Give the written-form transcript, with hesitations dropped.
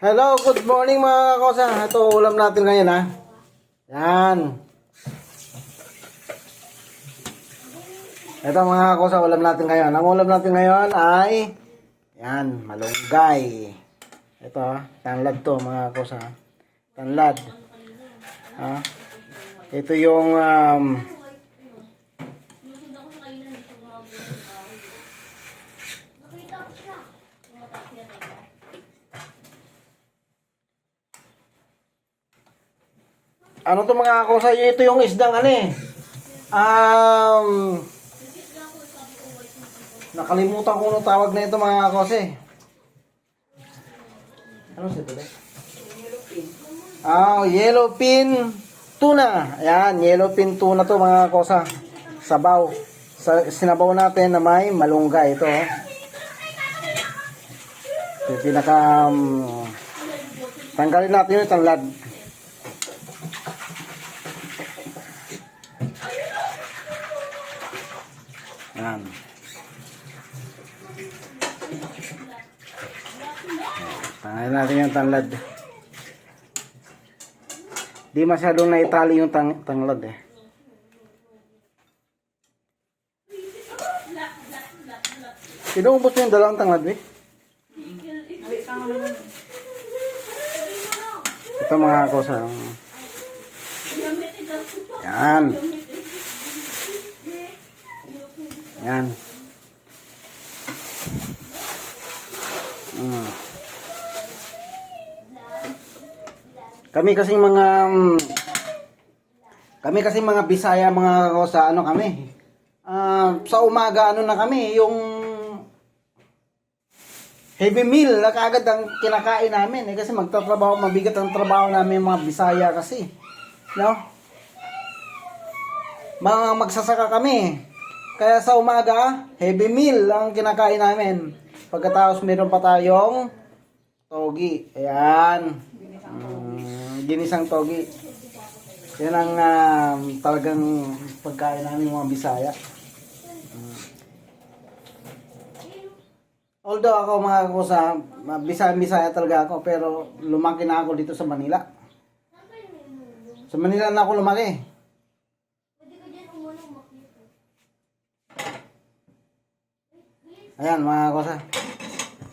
Hello, good morning mga kakosa. Ito ulam natin ngayon ha. Yan. Ito mga kakosa, ulam natin ngayon. Ang ulam natin ngayon ay yan, malunggay. Ito, tanlad to mga kakosa. Tanlad. Ha? Ito yung ano to mga kakosa, ito yung isdang ano eh. Nakalimutan ko nung tawag na ito mga kakosa eh. Ano siya ito? Yellowfin tuna. Ayan, yellowfin tuna to mga kakosa. Sabaw. Sinabaw natin na may malunggay ito. Ito pinaka tanggalin natin yung tanglad. Ayan. Tanggalin natin yung tanglad. Di masyadong naitali yung tanglad eh. Sinuubos mo yung dalawang tanglad eh. Ito mga kosa. Yan. Yan. Kami kasing mga Bisaya mga kosa, ano kami? Sa umaga ano na kami, yung heavy meal na kaagad ang kinakain namin kasi magtatrabaho, mabigat ang trabaho namin mga Bisaya kasi. No? Mga magsasaka kami. Kaya sa umaga, heavy meal ang kinakain namin. Pagkatapos meron pa tayong togi. Ayan. Ginisang togi. Yan ang talagang pagkain namin mga Bisaya. Although ako mga kusa, Bisaya talaga ako, pero lumaki na ako dito sa Manila. Sa Manila na ako lumaki. Ayan mga kusa.